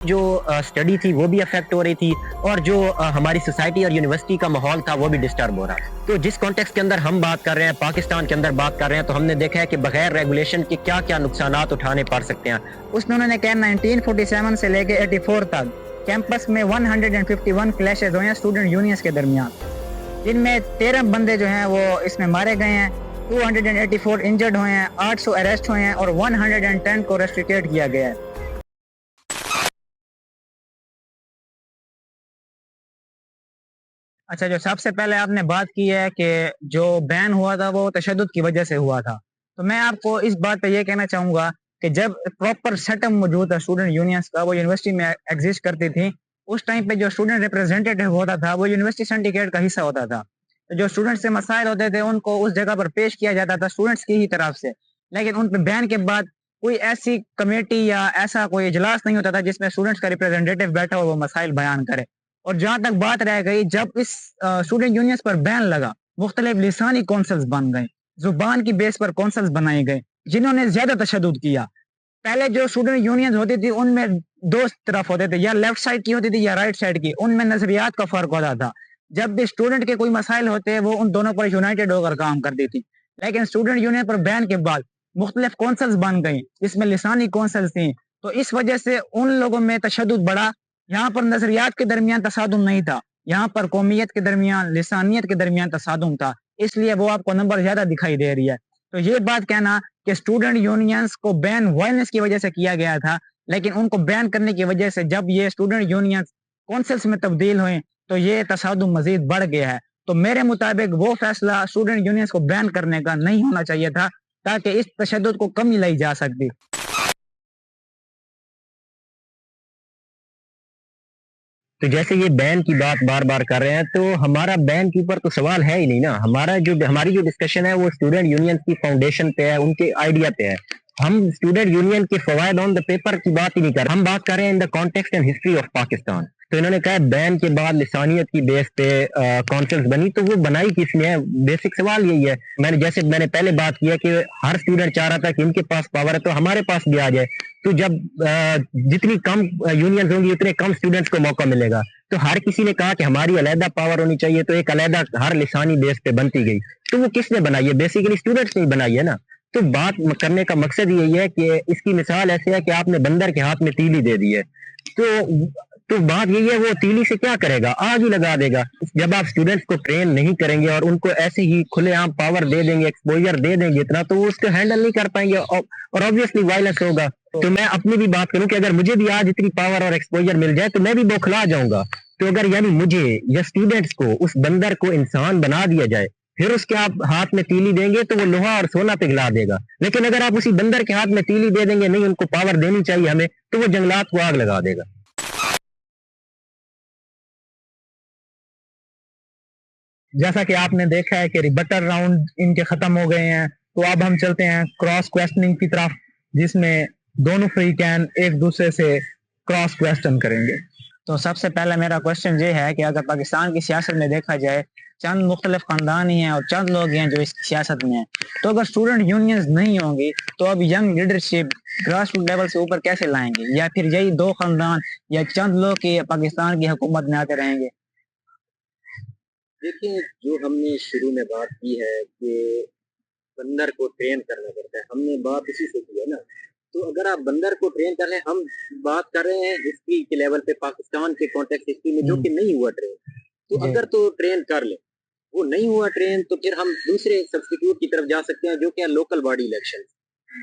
जो स्टडी थी वो भी अफेक्ट हो रही थी और जो हमारी सोसाइटी और यूनिवर्सिटी का माहौल था वो भी डिस्टर्ब हो रहा था। तो जिस कॉन्टेक्स्ट के अंदर हम बात कर रहे हैं, पाकिस्तान के अंदर बात कर रहे हैं, तो हमने देखा है कि बगैर रेगुलेशन के क्या क्या नुकसानात उठाने पड़ सकते हैं। उसने उन्होंने कहा 1947 से लेके 84 तक कैंपस में 151 क्लैशेज हुए हैं स्टूडेंट यूनियंस के दरमियान, जिनमें 13 बंदे जो हैं वो इसमें मारे गए हैं, 284 इंजर्ड हुए हैं, 800 अरेस्ट हुए हैं और 110 को रेस्ट्रिक्टेड किया गया है। अच्छा, जो सबसे पहले आपने बात की है कि जो बैन हुआ था वो तशद्दुद की वजह से हुआ था, तो मैं आपको इस बात पे ये कहना चाहूँगा कि जब प्रॉपर सेटअप मौजूद था स्टूडेंट यूनियंस का, वो यूनिवर्सिटी में एग्जिस्ट करती थी, उस टाइम पे जो स्टूडेंट रिप्रेजेंटेटिव होता था वो यूनिवर्सिटी सिंडिकेट का हिस्सा होता था। तो जो स्टूडेंट से मसाइल होते थे उनको उस जगह पर पेश किया जाता था स्टूडेंट्स की ही तरफ से, लेकिन उन पे बैन के बाद कोई ऐसी कमेटी या ऐसा कोई इजलास नहीं होता था जिसमें स्टूडेंट्स का रिप्रेजेंटेटिव बैठा हो वो मसाइल बयान करे। और जहाँ तक बात रह गई, जब इस स्टूडेंट यूनियंस पर बैन लगा, मुख्तलिफ लिसानी कौंसल्स बन गए, जुबान की बेस पर कौंसल्स बनाए गए, जिन्होंने ज्यादा तशद्दुद किया। पहले जो स्टूडेंट यूनियंस होती थी उनमें दो तरफ होते थे, या लेफ्ट साइड की होती थी या राइट साइड की, उनमें नजरियात का फर्क होता था। जब भी स्टूडेंट के कोई मसाइल होते वो उन दोनों पर यूनाइटेड होकर काम करती थी, लेकिन स्टूडेंट यूनियन पर बैन के बाद मुख्तलिफ कौंसल्स बन गई, जिसमें लिसानी कौंसल्स थी। तो इस वजह से उन लोगों में तशद्दुद बढ़ा। यहाँ पर नजरियात के दरमियान तसादुम नहीं था, यहाँ पर कौमियत के दरमियान, लिसानियत के दरमियान तसादुम था, इसलिए वो आपको नंबर ज्यादा दिखाई दे रही है। तो ये बात कहना कि स्टूडेंट यूनियंस को बैन वायलेंस की वजह से किया गया था, लेकिन उनको बैन करने की वजह से जब ये स्टूडेंट यूनियंस कौंसल्स में तब्दील हुए तो ये तसादुम मजीद बढ़ गया है। तो मेरे मुताबिक वो फैसला स्टूडेंट यूनियंस को बैन करने का नहीं होना चाहिए था, ताकि इस तशद्दुद को कमी लाई जा सकती। तो जैसे ये बैन की बात बार बार कर रहे हैं, तो हमारा बैन के ऊपर तो सवाल है ही नहीं ना। हमारी जो डिस्कशन है वो स्टूडेंट यूनियन की फाउंडेशन पे है, उनके आइडिया पे है। हम स्टूडेंट यूनियन के फवायद ऑन द पेपर की बात ही नहीं कर रहे, हम बात कर रहे हैं in the context and history of Pakistan. तो इन्होंने कहा बैन के बाद लिसानियत की बेस पे कौंसल्स बनी, तो वो बनाई किसने है? बेसिक सवाल यही है। मैंने पहले बात किया कि हर स्टूडेंट चाह रहा था कि इनके पास पावर है तो हमारे पास भी आ जाए। तो जब जितनी कम यूनियंस होंगी उतने कम स्टूडेंट्स को मौका मिलेगा। तो हर किसी ने कहा कि हमारी अलहदा पावर होनी चाहिए, तो एक अलहदा हर लिसानी बेस पे बनती गई। तो वो किसने बनाई है? बेसिकली स्टूडेंट्स ने बनाई है ना। तो बात करने का मकसद यही है कि इसकी मिसाल ऐसे है कि आपने बंदर के हाथ में तीली दे दी है, तो बात यही है, वो तीली से क्या करेगा? आग ही लगा देगा। जब आप स्टूडेंट्स को ट्रेन नहीं करेंगे और उनको ऐसे ही खुलेआम पावर दे देंगे, एक्सपोजर दे देंगे इतना, तो वो उसको हैंडल नहीं कर पाएंगे और ऑब्वियसली वायलेंस होगा। तो मैं अपनी भी बात करूं कि अगर मुझे भी आज इतनी पावर और एक्सपोजर मिल जाए तो मैं भी बौखला जाऊंगा। तो अगर यानी मुझे या स्टूडेंट्स को, उस बंदर को इंसान बना दिया जाए, फिर उसके आप हाथ में तीली देंगे तो वो लोहा और सोना पिघला देगा। लेकिन अगर आप उसी बंदर के हाथ में तीली दे देंगे, नहीं उनको पावर देनी चाहिए हमें, तो वो जंगलात को आग लगा देगा। जैसा कि आपने देखा है कि रिबटल राउंड इनके खत्म हो गए हैं, तो अब हम चलते हैं क्रॉस क्वेश्चनिंग की तरफ, जिसमें दोनों फ्री कैन एक दूसरे से क्रॉस क्वेश्चन करेंगे। तो सबसे पहला मेरा क्वेश्चन ये है कि अगर पाकिस्तान की सियासत में देखा जाए, चंद मुख्तलिफ खानदान ही हैं और चंद लोग हैं जो इस सियासत में हैं, तो अगर स्टूडेंट यूनियंस नहीं होंगी तो अब young leadership grass root level से ऊपर कैसे लाएंगे? या फिर यही दो खानदान या चंद लोग की पाकिस्तान की हुकूमत में आते रहेंगे? देखिए, जो हमने शुरू में बात की है कि बंदर को ट्रेन करना पड़ता है, हमने बात इसी से की है ना। तो अगर आप बंदर को ट्रेन कर रहे हैं, हम बात कर रहे हैं हिस्ट्री के लेवल पे, पाकिस्तान के कॉन्टेक्स्ट हिस्ट्री में, जो कि नहीं हुआ ट्रेन। तो अगर तो ट्रेन कर ले, वो नहीं हुआ ट्रेन, तो फिर हम दूसरे सब्स्टिट्यूट की तरफ जा सकते हैं, जो कि लोकल बॉडी इलेक्शन।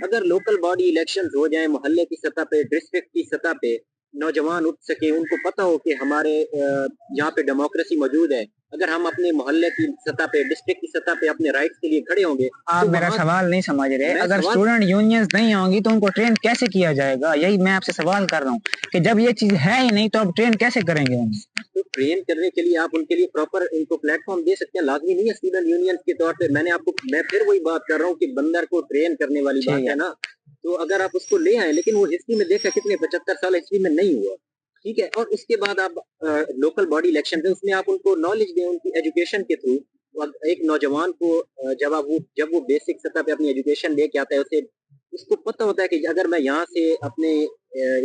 अगर लोकल बॉडी इलेक्शन हो जाए, मोहल्ले की सतह पे, डिस्ट्रिक्ट की सतह पे नौजवान उठ सके, उनको पता हो कि हमारे यहाँ पे डेमोक्रेसी मौजूद है, अगर हम अपने मोहल्ले की सतह पे, डिस्ट्रिक्ट की सतह पे अपने राइट्स के लिए खड़े होंगे। आप तो मेरा सवाल नहीं समझ रहे। अगर स्टूडेंट यूनियंस नहीं होंगी तो उनको ट्रेन कैसे किया जाएगा? यही मैं आपसे सवाल कर रहा हूँ कि जब ये चीज है ही नहीं तो आप ट्रेन कैसे करेंगे उन्हें? तो ट्रेन करने के लिए आप उनके लिए प्रॉपर इनको प्लेटफॉर्म दे सकते हैं, लाजमी नहीं है स्टूडेंट यूनियन के तौर पे। मैं फिर वही बात कर रहा हूँ कि बंदर को ट्रेन करने वाली बात है ना। तो अगर आप उसको ले आए, लेकिन वो हिस्ट्री में देखा कितने 75 साल हिस्ट्री में नहीं हुआ, ठीक है। और उसके बाद आप लोकल बॉडी इलेक्शन है, उसमें आप उनको नॉलेज दें, उनकी एजुकेशन के थ्रू ایک نوجوان کو جب وہ بیسک سطح پہ اپنی ایجوکیشن لے کے آتا ہے اس کو پتہ ہوتا ہے کہ اگر میں یہاں سے اپنے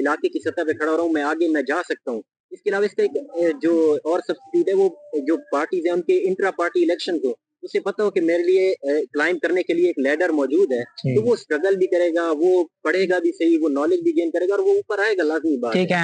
علاقے کی سطح پہ کھڑا ہو رہا ہوں، میں آگے میں جا سکتا ہوں. اس کے علاوہ اس کا ایک جو اور سبسٹیوٹ ہے، وہ جو پارٹیز ہیں ان کے انٹرا پارٹی الیکشن کو اسے پتہ ہو کہ میرے لیے کلائم کرنے کے لیے ایک لیڈر موجود ہے، تو وہ اسٹرگل بھی کرے گا، وہ پڑھے گا بھی صحیح، وہ نالج بھی گین کرے گا اور وہ اوپر آئے گا، لازمی بات ہے. ٹھیک ہے.